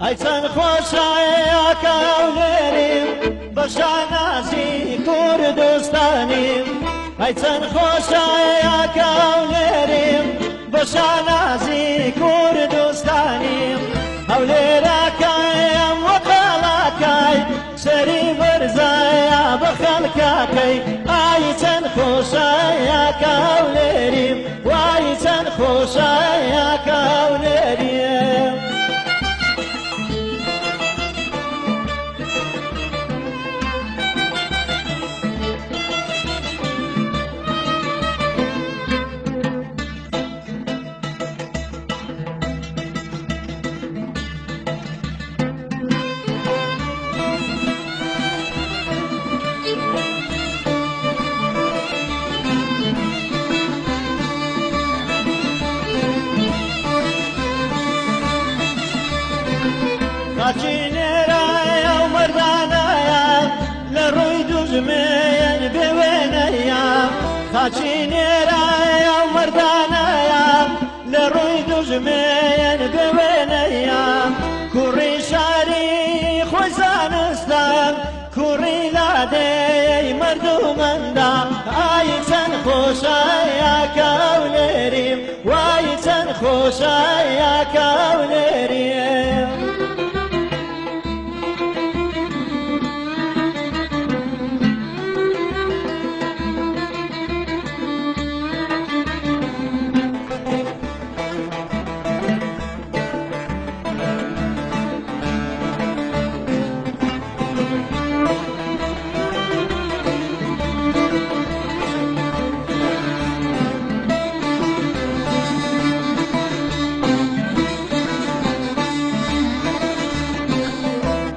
ئەی چەند خۆشایە کاولێریم بە شانازی کوردستانیم ئەی چەند خۆشایە کاولێریم بە شانازی کوردستانیم هەولێرەکەیم وەقاڵاکەی سەری بەرزایە بە خەڵکەکەی ئای چەند خۆشایە کاولێریم وای چەند خۆشایە کاولێریم خاچینێرایە و مەردانایە لە ڕووی دوژمێن بێوێنەیە خاچینێرایە و مەردانایە لە ڕووی دوژمێن بێوێنەیە کوڕی شاری خۆی زانستان کوڕی لادەی مردومەندا ئای چەند خۆشایە کاولێریم وای چەند خۆشایە کاولێریم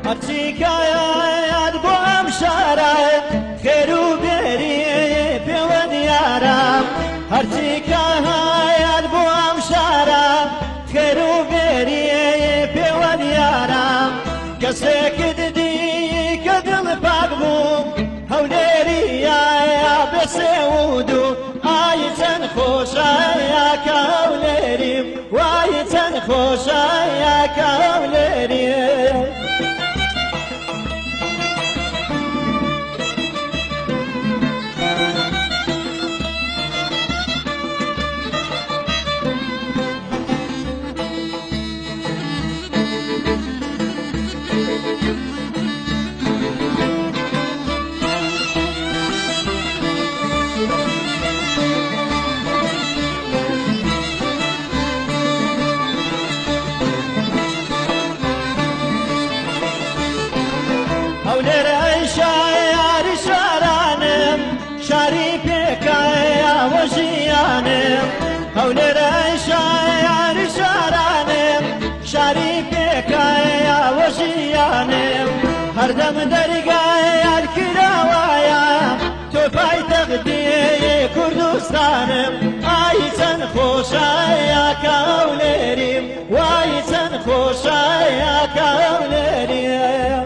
هەرچیکایەت بۆ ئەم شارە خێر و بێری پێوە دیارە هەرچیکایەت بۆ ئەم شارە خێر و بێری پێوە دیارە کەسێکت دی کە دڵ پاک بوو هەولێریایە بێ سێود و ئای چەند خۆشایە کاولێریم وای چەند خۆشایە کاولێریم هەولێرەی شاری شارانم شاری پێکایە وە ژیانم هەولێرەی شاری شارانم شاری پێکایە وە ژیانم هەردەم دەرگایان کراوایە تۆ پایتەختی کوردستانم ئای چەند خۆشایە کاولێریم وای چەند خۆشایە کاولێریم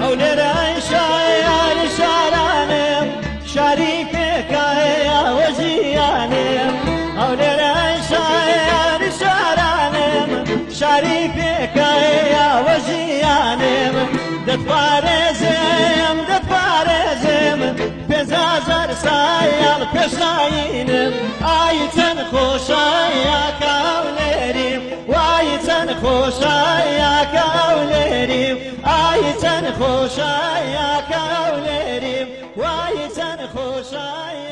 هەولێرەی شاری شارانم شاری پێکایە وە ژیانم هەولێرەی شاری شارانم شاری پێکایە وە ژیانم دەتپارێزم دەتپارێزم پێنجهزار ساڵ پێشناینم ئای چەند خۆشایە کاولێریم وای چەند خۆشایە کاولێریم ئای چەند خۆشایە کاولێریم وای چەند خۆشایە